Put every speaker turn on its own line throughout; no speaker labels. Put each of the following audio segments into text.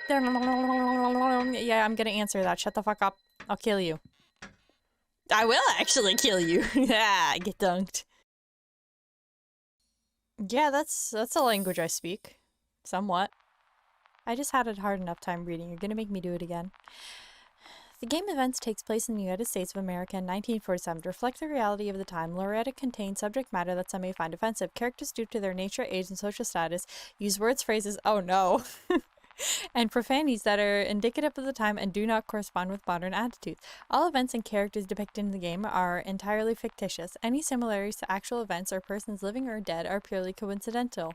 Yeah, I'm gonna answer that. Shut the fuck up. I'll kill you. I will actually kill you. Yeah, get dunked. Yeah, that's a language I speak. Somewhat. I just had a hard enough time reading. You're gonna make me do it again. The game events takes place in the United States of America in 1947. To reflect the reality of the time, Loretta contains subject matter that some may find offensive. Characters, due to their nature, age, and social status, use words, phrases, oh no, and profanities that are indicative of the time and do not correspond with modern attitudes. All events and characters depicted in the game are entirely fictitious. Any similarities to actual events or persons living or dead are purely coincidental.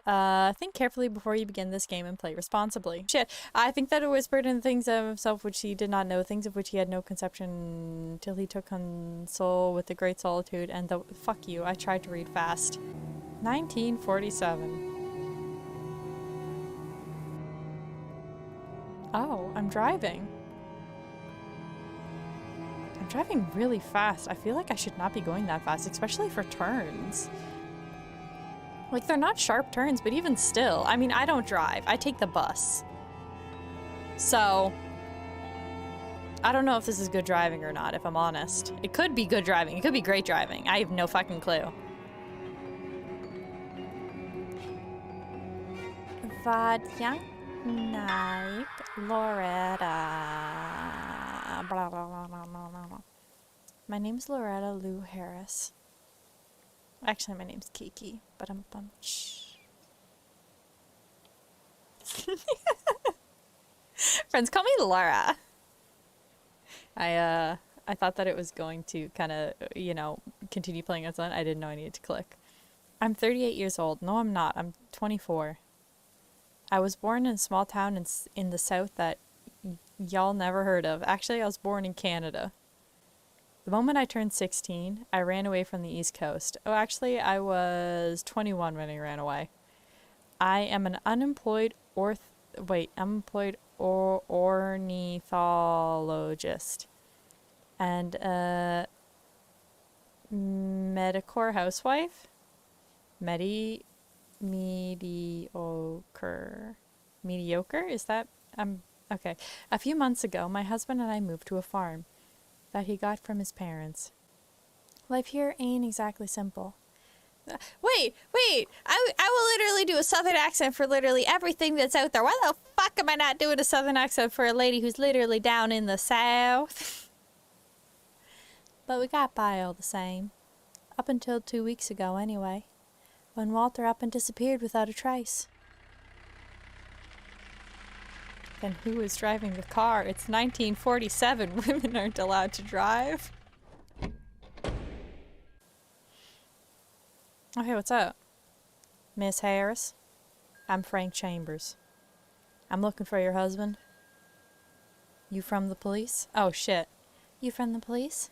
Think carefully before you begin this game and play responsibly. Shit, I think that it whispered in things of himself which he did not know, things of which he had no conception, till he took console with the great solitude and the— fuck you, I tried to read fast. 1947. Oh, I'm driving. I'm driving really fast. I feel like I should not be going that fast, especially for turns. Like, they're not sharp turns, but even still. I mean, I don't drive. I take the bus. So, I don't know if this is good driving or not, if I'm honest. It could be good driving. It could be great driving. I have no fucking clue. Vad jag like Loretta. Blah, blah, blah, blah, blah, blah. My name's Loretta Lou Harris. Actually, my name's Kiki, but I'm bunch. Friends call me Laura. I thought that it was going to kind of, you know, continue playing its own. I didn't know I needed to click. I'm 38 years old. No, I'm not. I'm 24. I was born in a small town in the south that y'all never heard of. Actually, I was born in Canada. The moment I turned 16, I ran away from the East Coast. Oh, actually, I was 21 when I ran away. I am an unemployed ornithologist and a mediocre housewife. Mediocre. Mediocre? Is that? Okay. A few months ago, my husband and I moved to a farm that he got from his parents. Life here ain't exactly simple. Wait! I will literally do a southern accent for literally everything that's out there. Why the fuck am I not doing a southern accent for a lady who's literally down in the south? But we got by all the same. Up until 2 weeks ago, anyway. When Walter up and disappeared without a trace. Then who is driving the car? It's 1947. Women aren't allowed to drive. Okay, what's up? Miss Harris? I'm Frank Chambers. I'm looking for your husband. You from the police? Oh, shit. You from the police?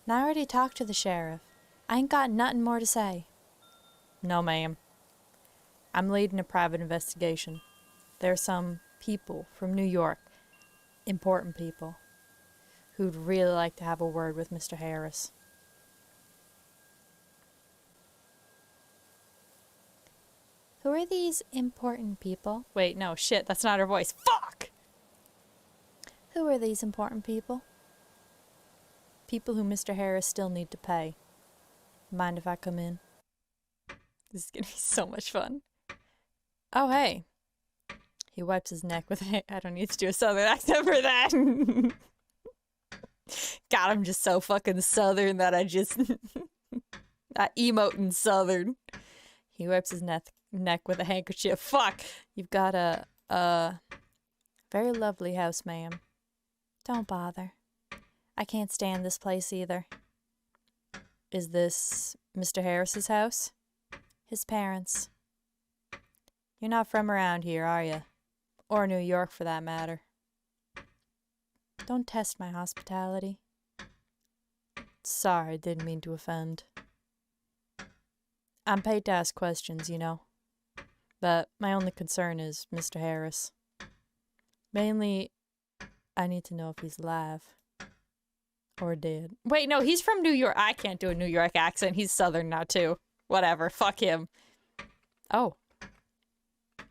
Now I already talked to the sheriff. I ain't got nothing more to say. No, ma'am. I'm leading a private investigation. There's some people from New York, important people, who'd really like to have a word with Mr. Harris. Who are these important people? Wait, no, shit, that's not her voice. Fuck! Who are these important people? People who Mr. Harris still need to pay. Mind if I come in? This is gonna be so much fun. Oh, hey. He wipes his neck with a— I don't need to do a southern accent for that. God, I'm just so fucking southern that I just... that emoting southern. He wipes his neck with a handkerchief. Fuck! You've got a very lovely house, ma'am. Don't bother. I can't stand this place either. Is this Mr. Harris's house? His parents. You're not from around here, are you? Or New York, for that matter. Don't test my hospitality. Sorry, didn't mean to offend. I'm paid to ask questions, you know. But my only concern is Mr. Harris. Mainly, I need to know if he's alive. Or dead. Wait, no, he's from New York. I can't do a New York accent. He's southern now, too. Whatever. Fuck him. Oh.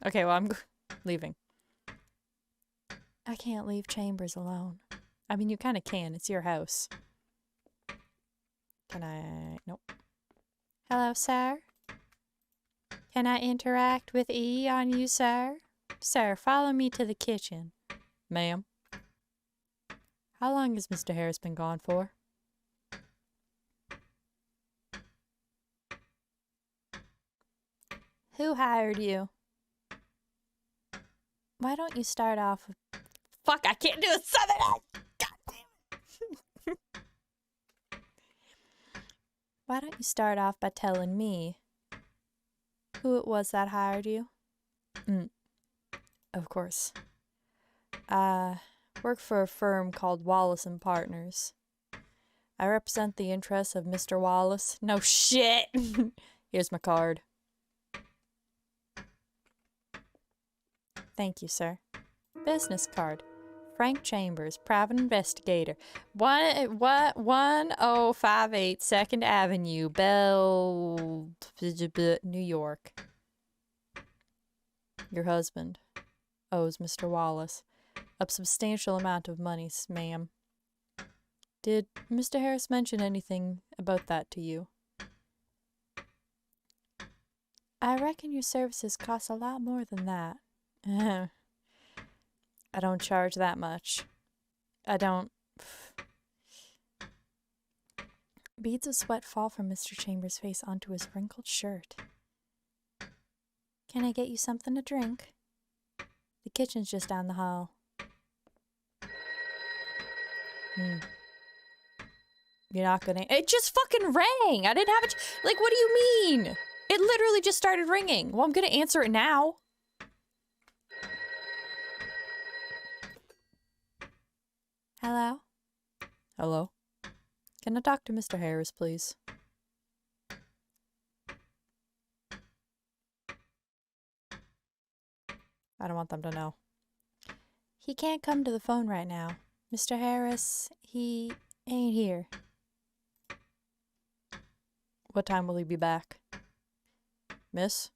Okay, well, I'm leaving. I can't leave Chambers alone. I mean, you kind of can. It's your house. Can I? Nope. Hello, sir? Can I interact with E on you, sir? Sir, follow me to the kitchen. Ma'am. How long has Mr. Harris been gone for? Who hired you? Why don't you start off with... Fuck, I can't do a southern accent! God damn it! Why don't you start off by telling me who it was that hired you? Of course. Work for a firm called Wallace and Partners. I represent the interests of Mr. Wallace. No shit! Here's my card. Thank you, sir. Business card. Frank Chambers, private investigator. 1058 2nd Avenue, Bell, New York. Your husband owes Mr. Wallace a substantial amount of money, ma'am. Did Mr. Harris mention anything about that to you? I reckon your services cost a lot more than that. I don't charge that much. I don't... Beads of sweat fall from Mr. Chambers' face onto his wrinkled shirt. Can I get you something to drink? The kitchen's just down the hall. You're not gonna... It just fucking rang! I didn't have it... Like, what do you mean? It literally just started ringing. Well, I'm gonna answer it now. Hello? Hello? Can I talk to Mr. Harris, please? I don't want them to know. He can't come to the phone right now. Mr. Harris, he ain't here. What time will he be back? Miss?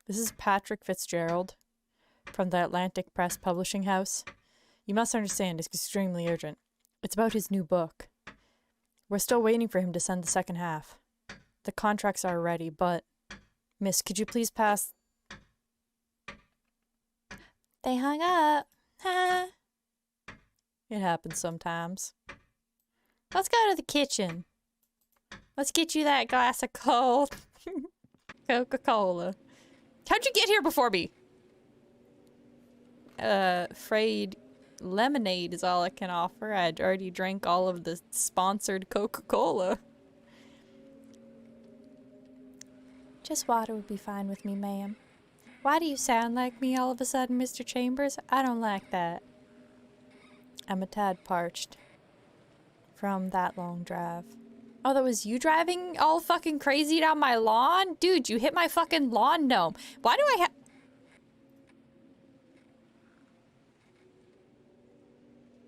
This is Patrick Fitzgerald from the Atlantic Press Publishing House. You must understand, it's extremely urgent. It's about his new book. We're still waiting for him to send the second half. The contracts are ready, but... Miss, could you please pass... They hung up. Ha! It happens sometimes. Let's go to the kitchen. Let's get you that glass of cold Coca-Cola. How'd you get here before me? Afraid lemonade is all I can offer. I'd already drank all of the sponsored Coca-Cola. Just water would be fine with me, ma'am. Why do you sound like me all of a sudden, Mr. Chambers? I don't like that. I'm a tad parched from that long drive. Oh, that was you driving all fucking crazy down my lawn? Dude, you hit my fucking lawn gnome. Why do I have...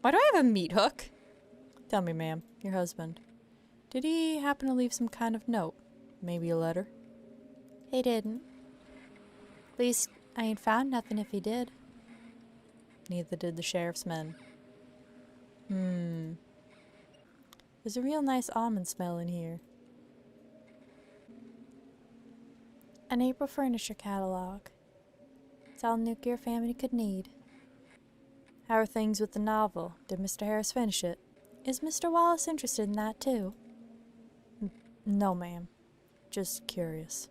Why do I have a meat hook? Tell me, ma'am, your husband. Did he happen to leave some kind of note? Maybe a letter? He didn't. At least, I ain't found nothing if he did. Neither did the sheriff's men. There's a real nice almond smell in here. An April furniture catalog. It's all the nuclear family could need. How are things with the novel? Did Mr. Harris finish it? Is Mr. Wallace interested in that too? No, ma'am. Just curious.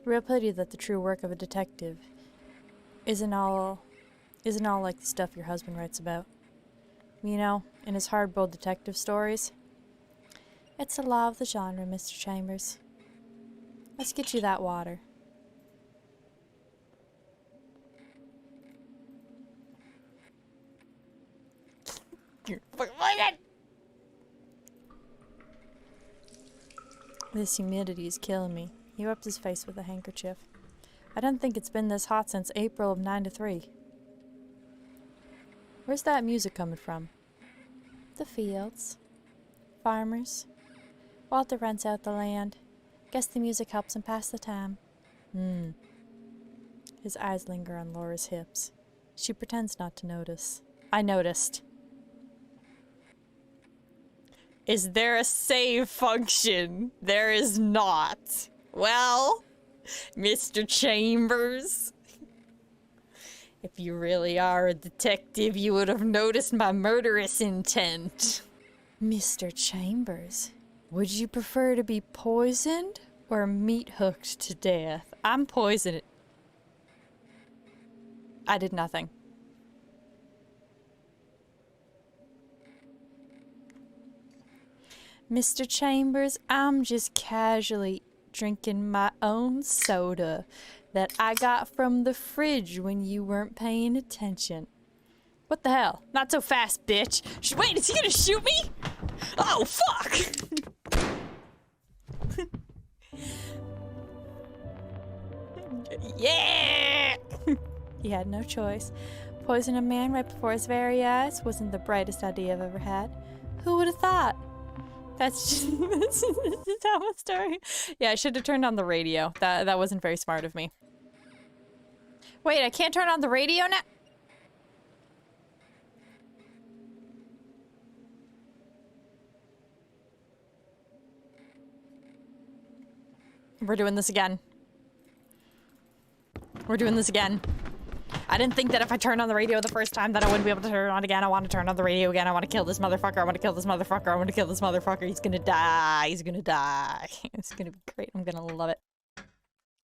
Real pity that the true work of a detective isn't all like the stuff your husband writes about. You know, in his hard-boiled detective stories. It's the law of the genre, Mr. Chambers. Let's get you that water. This humidity is killing me. He wiped his face with a handkerchief. I don't think it's been this hot since April of '93. Where's that music coming from? The fields. Farmers. Walter rents out the land. Guess the music helps him pass the time. His eyes linger on Laura's hips. She pretends not to notice. I noticed. Is there a save function? There is not. Well, Mr. Chambers, if you really are a detective, you would have noticed my murderous intent. Mr. Chambers, would you prefer to be poisoned or meat hooked to death? I'm poisoned. I did nothing. Mr. Chambers, I'm just casually drinking my own soda that I got from the fridge when you weren't paying attention. What the hell? Not so fast, bitch. Wait, is he gonna shoot me? Oh, fuck! Yeah! He had no choice. Poison a man right before his very eyes wasn't the brightest idea I've ever had. Who would have thought? That's just this is how it's starting. Yeah, I should have turned on the radio. That wasn't very smart of me. Wait, I can't turn on the radio now? We're doing this again. We're doing this again. I didn't think that if I turned on the radio the first time that I wouldn't be able to turn it on again. I want to turn on the radio again. I want to kill this motherfucker. I want to kill this motherfucker. I want to kill this motherfucker. He's gonna die. He's gonna die. It's gonna be great. I'm gonna love it.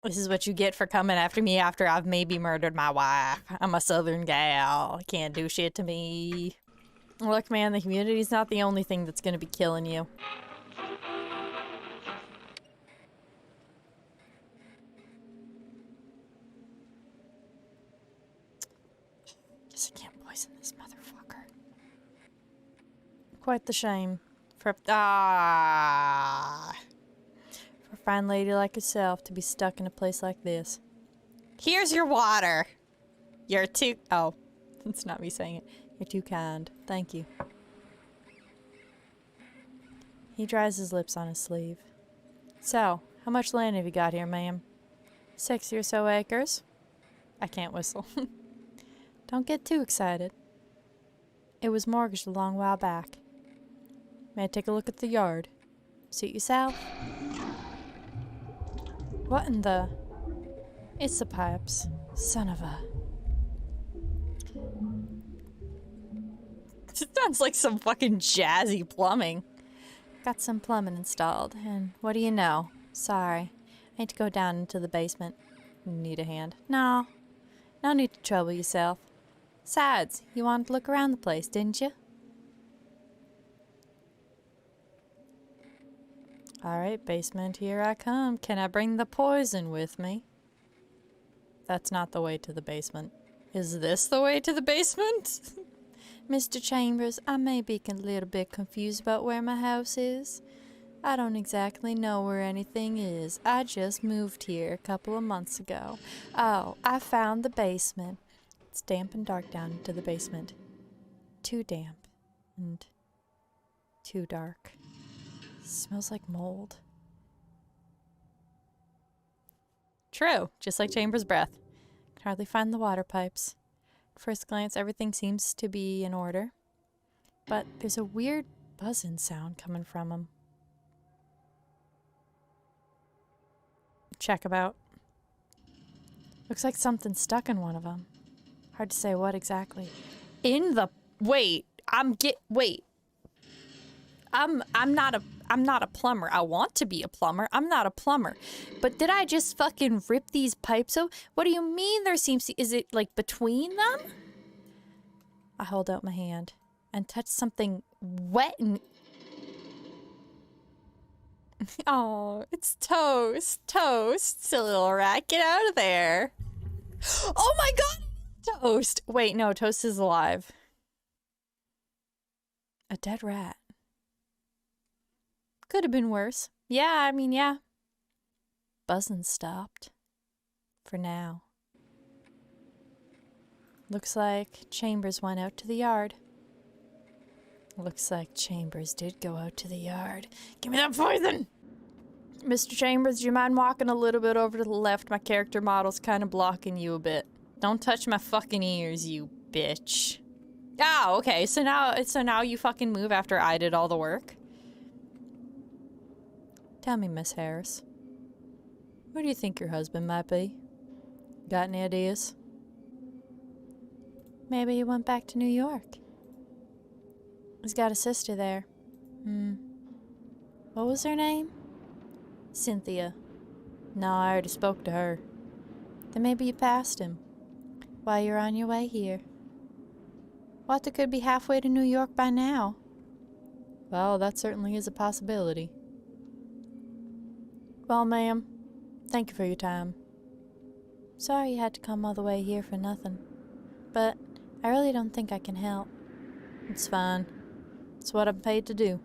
This is what you get for coming after me after I've maybe murdered my wife. I'm a southern gal. Can't do shit to me. Look, man, the community's not the only thing that's gonna be killing you. Guess I can't poison this motherfucker. Quite the shame. For a fine lady like yourself to be stuck in a place like this. Here's your water. You're too... Oh, that's not me saying it. You're too kind. Thank you. He dries his lips on his sleeve. So, how much land have you got here, ma'am? 60 or so acres? I can't whistle. Don't get too excited. It was mortgaged a long while back. May I take a look at the yard? Suit yourself? What in the... It's the pipes. Son of a... It sounds like some fucking jazzy plumbing. Got some plumbing installed, and what do you know? Sorry. I need to go down into the basement. Need a hand? No. No need to trouble yourself. Besides, you wanted to look around the place, didn't you? Alright, basement, here I come. Can I bring the poison with me? That's not the way to the basement. Is this the way to the basement? Mr. Chambers, I may be a little bit confused about where my house is. I don't exactly know where anything is. I just moved here a couple of months ago. Oh, I found the basement. It's damp and dark down into the basement. Too damp and too dark. Smells like mold. True, just like Chambers' breath. Can hardly find the water pipes. At first glance, everything seems to be in order. But there's a weird buzzing sound coming from them. Check about. Looks like something's stuck in one of them. Hard to say what exactly. In the... Wait. Wait. I'm not a plumber. I want to be a plumber. I'm not a plumber. But did I just fucking rip these pipes out? What do you mean there seems to... Is it like between them? I hold out my hand and touch something wet and... Oh, it's Toast. Toast, silly little rat. Get out of there. Oh my god! Toast. Wait, no, Toast is alive. A dead rat. Could have been worse. Yeah, I mean, yeah. Buzzing stopped. For now. Looks like Chambers went out to the yard. Looks like Chambers did go out to the yard. Give me that poison! Mr. Chambers, do you mind walking a little bit over to the left? My character model's kind of blocking you a bit. Don't touch my fucking ears, you bitch. Oh, okay. So now you fucking move after I did all the work? Tell me, Miss Harris. Who do you think your husband might be? Got any ideas? Maybe he went back to New York. He's got a sister there. What was her name? Cynthia. No, I already spoke to her. Then maybe you passed him while you're on your way here. Walter could be halfway to New York by now. Well, that certainly is a possibility. Well, ma'am, thank you for your time. Sorry you had to come all the way here for nothing, but I really don't think I can help. It's fine. It's what I'm paid to do.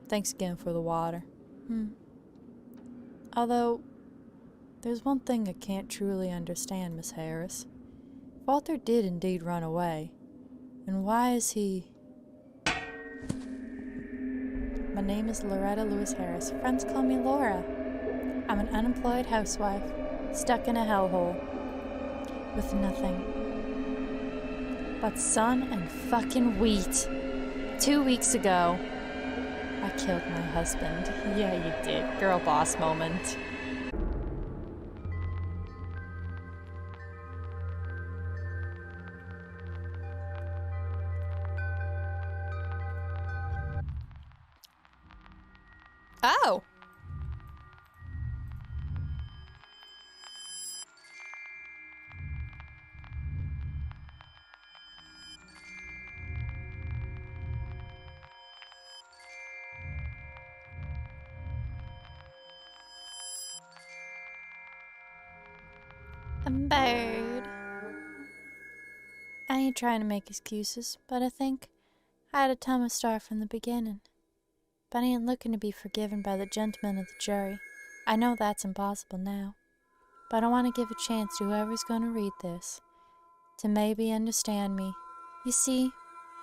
Thanks again for the water. Although, there's one thing I can't truly understand, Miss Harris. Walter did indeed run away. And why is he... My name is Loretta Lewis Harris. Friends call me Laura. I'm an unemployed housewife, stuck in a hellhole, with nothing but sun and fucking wheat. 2 weeks ago, I killed my husband. Yeah, you did. Girl boss moment. Oh! A bird. I ain't trying to make excuses, but I think I had a tummy star from the beginning. But I ain't looking to be forgiven by the gentlemen of the jury. I know that's impossible now. But I want to give a chance to whoever's going to read this to maybe understand me. You see,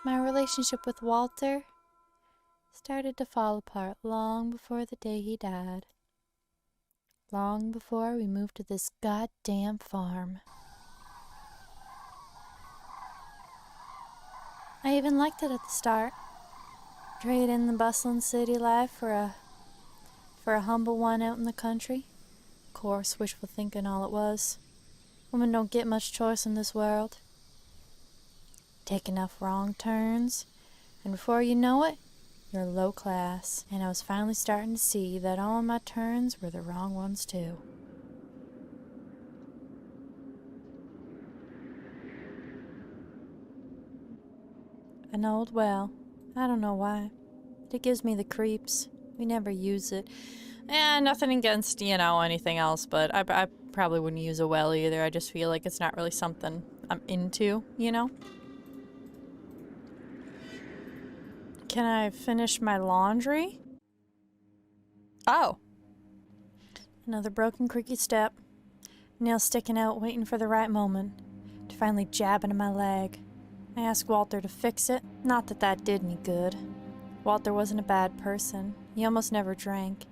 my relationship with Walter started to fall apart long before the day he died. Long before we moved to this goddamn farm. I even liked it at the start. Trade in the bustling city life for a humble one out in the country. Of course, wishful thinking all it was. Women don't get much choice in this world. Take enough wrong turns, and before you know it, you're low class. And I was finally starting to see that all of my turns were the wrong ones too. An old well. I don't know why. It gives me the creeps. We never use it. Nothing against, anything else, but I probably wouldn't use a well either. I just feel like it's not really something I'm into, Can I finish my laundry? Oh. Another broken creaky step. Nail sticking out, waiting for the right moment to finally jab into my leg. I asked Walter to fix it. Not that that did any good. Walter wasn't a bad person. He almost never drank.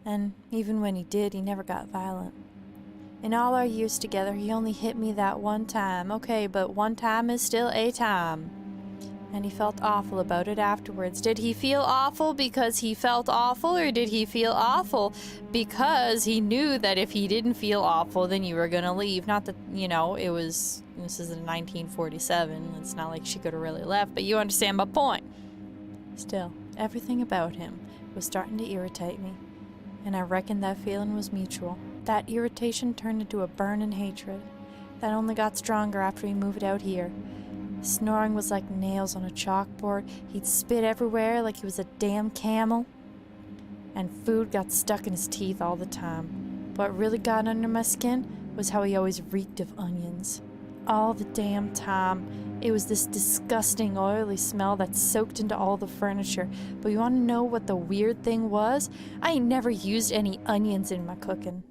And even when he did, he never got violent. In all our years together, he only hit me that one time. Okay, but one time is still a time. And he felt awful about it afterwards. Did he feel awful because he felt awful, or did he feel awful because he knew that if he didn't feel awful, then you were gonna leave? Not that, this is in 1947. It's not like she could have really left, but you understand my point. Still, everything about him was starting to irritate me. And I reckoned that feeling was mutual. That irritation turned into a burning hatred that only got stronger after he moved out here. Snoring was like nails on a chalkboard. He'd spit everywhere like he was a damn camel. And food got stuck in his teeth all the time. What really got under my skin was how he always reeked of onions. All the damn time. It was this disgusting oily smell that soaked into all the furniture. But you want to know what the weird thing was? I ain't never used any onions in my cooking.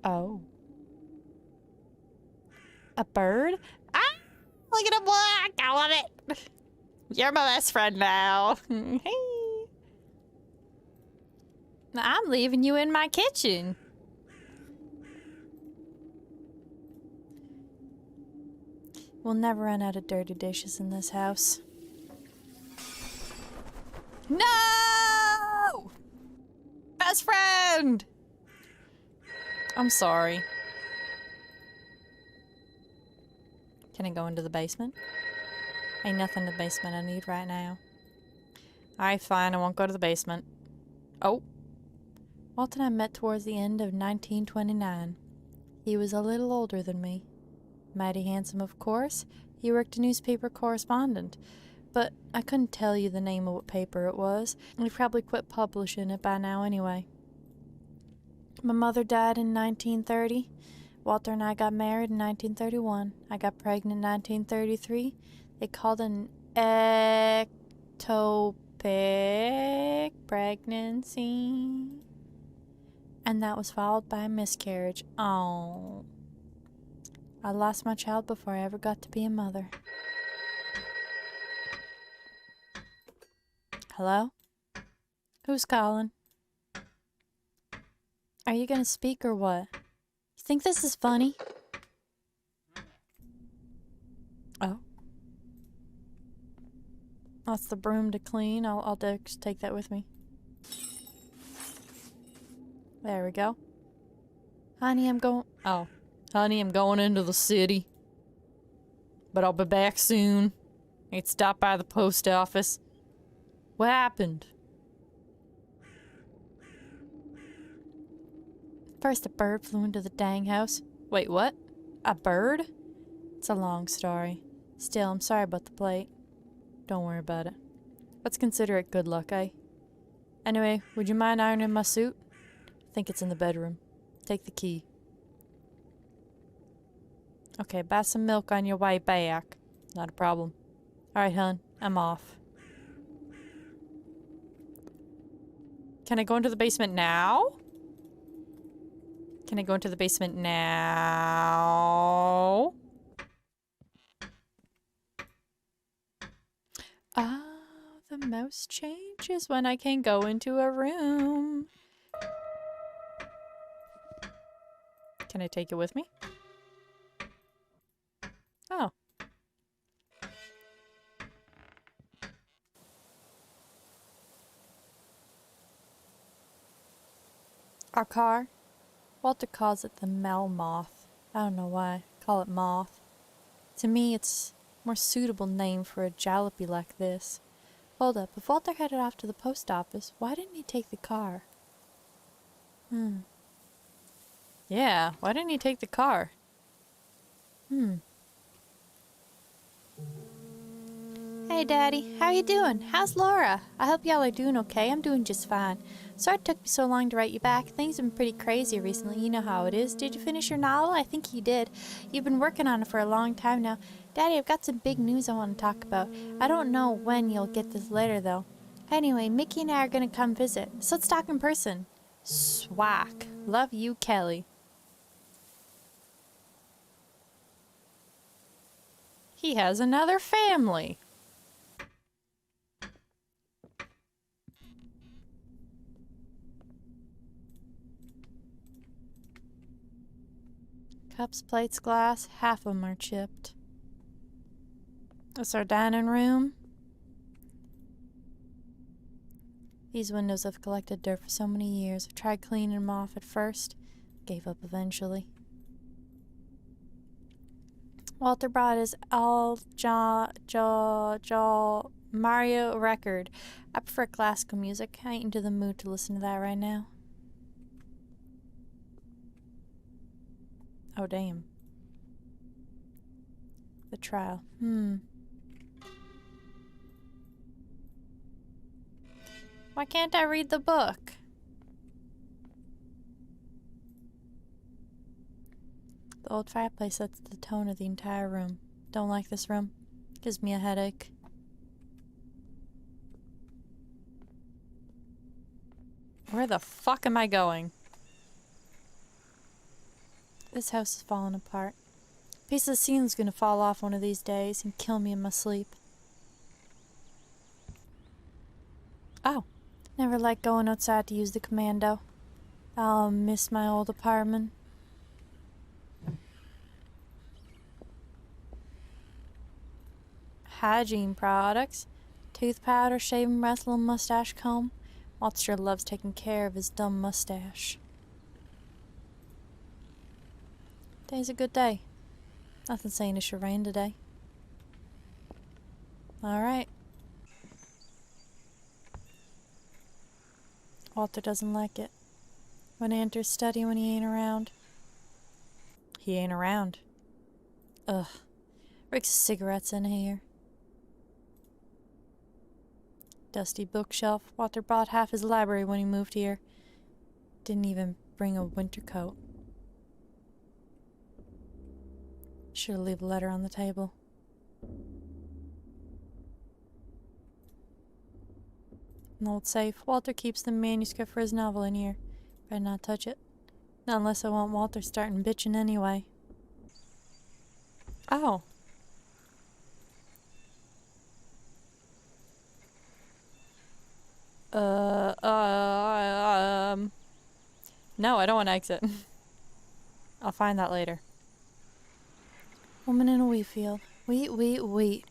Oh. A bird? Ah! Look at him walk! I love it! You're my best friend now. Hey. I'm leaving you in my kitchen. We'll never run out of dirty dishes in this house. No! Best friend! I'm sorry. Can I go into the basement? Ain't nothing in the basement I need right now. Alright, fine. I won't go to the basement. Oh. Walt and I met towards the end of 1929. He was a little older than me. Mighty handsome, of course. He worked a newspaper correspondent. But I couldn't tell you the name of what paper it was. He probably quit publishing it by now anyway. My mother died in 1930. Walter and I got married in 1931. I got pregnant in 1933. They called it an ectopic pregnancy. And that was followed by a miscarriage. Oh. I lost my child before I ever got to be a mother. Hello? Who's calling? Are you gonna speak or what? You think this is funny? Oh. That's the broom to clean. I'll just take that with me. There we go. Honey, I'm going... Oh. Honey, I'm going into the city. But I'll be back soon. I need to stop by the post office. What happened? First, a bird flew into the dang house. Wait, what? A bird? It's a long story. Still, I'm sorry about the plate. Don't worry about it. Let's consider it good luck, eh? Anyway, would you mind ironing my suit? I think it's in the bedroom. Take the key. Okay, buy some milk on your way back. Not a problem. Alright, hun. I'm off. Can I go into the basement now? Can I go into the basement now? Oh, the mouse changes when I can go into a room. Can I take it with me? Oh. Our car? Walter calls it the Mel Moth. I don't know why. Call it Moth. To me, it's a more suitable name for a jalopy like this. Hold up. If Walter headed off to the post office, why didn't he take the car? Yeah, why didn't he take the car? Hey, Daddy. How you doing? How's Laura? I hope y'all are doing okay. I'm doing just fine. Sorry it took me so long to write you back. Things have been pretty crazy recently. You know how it is. Did you finish your novel? I think you did. You've been working on it for a long time now. Daddy, I've got some big news I want to talk about. I don't know when you'll get this letter, though. Anyway, Mickey and I are going to come visit. So let's talk in person. Swack. Love you, Kelly. He has another family. Cups, plates, glass, half of them are chipped. That's our dining room. These windows have collected dirt for so many years. I tried cleaning them off at first. Gave up eventually. Walter brought his Mario record. I prefer classical music. I ain't into the mood to listen to that right now. Oh, damn. The trial. Why can't I read the book? The old fireplace sets the tone of the entire room. Don't like this room. Gives me a headache. Where the fuck am I going? This house is falling apart. A piece of the ceiling's gonna fall off one of these days and kill me in my sleep. Oh. Never liked going outside to use the commando. I'll miss my old apartment. hygiene products. Tooth powder, shaving breath, little mustache comb. Walter sure loves taking care of his dumb mustache. Today's a good day. Nothing saying it should rain today. Alright. Walter doesn't like it when he enters study when he ain't around. He ain't around. Ugh. Reeks of cigarettes in here. Dusty bookshelf. Walter bought half his library when he moved here. Didn't even bring a winter coat. Should leave a letter on the table. An old safe. Walter keeps the manuscript for his novel in here. Better not touch it. Not unless I want Walter starting bitching anyway. Oh. No, I don't want to exit. I'll find that later. Woman in a wheat field. Wheat, wheat, wheat.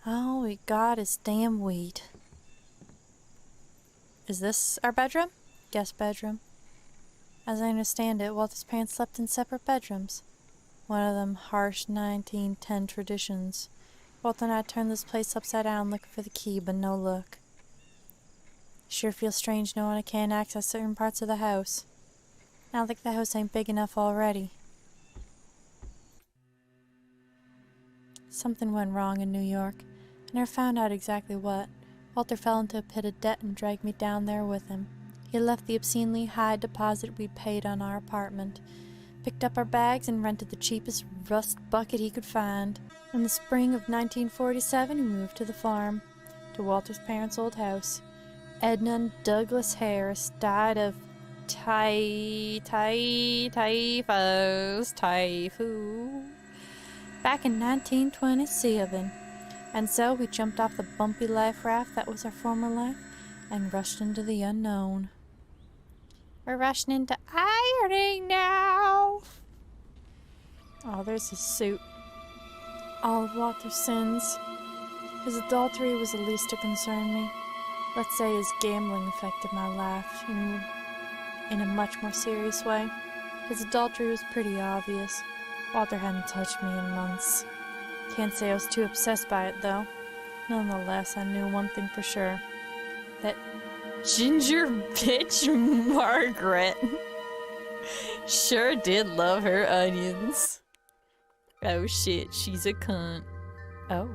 Oh, we got his damn wheat. Is this our bedroom? Guest bedroom. As I understand it, Walter's parents slept in separate bedrooms. One of them harsh 1910 traditions. Walter and I turned this place upside down looking for the key, but no luck. Sure feels strange knowing I can't access certain parts of the house. Not like the house ain't big enough already. Something went wrong in New York. I never found out exactly what. Walter fell into a pit of debt and dragged me down there with him. He left the obscenely high deposit we'd paid on our apartment, picked up our bags and rented the cheapest rust bucket he could find. In the spring of 1947, we moved to the farm, to Walter's parents' old house. Edna and Douglas Harris died of typhus back in 1927. And so we jumped off the bumpy life raft that was our former life and rushed into the unknown. We're rushing into ironing now. Oh, there's his suit. All of Walter's sins. His adultery was the least to concern me. Let's say his gambling affected my life in a much more serious way. His adultery was pretty obvious. Walter hadn't touched me in months. Can't say I was too obsessed by it, though. Nonetheless, I knew one thing for sure. That ginger bitch Margaret sure did love her onions. Oh shit, she's a cunt. Oh.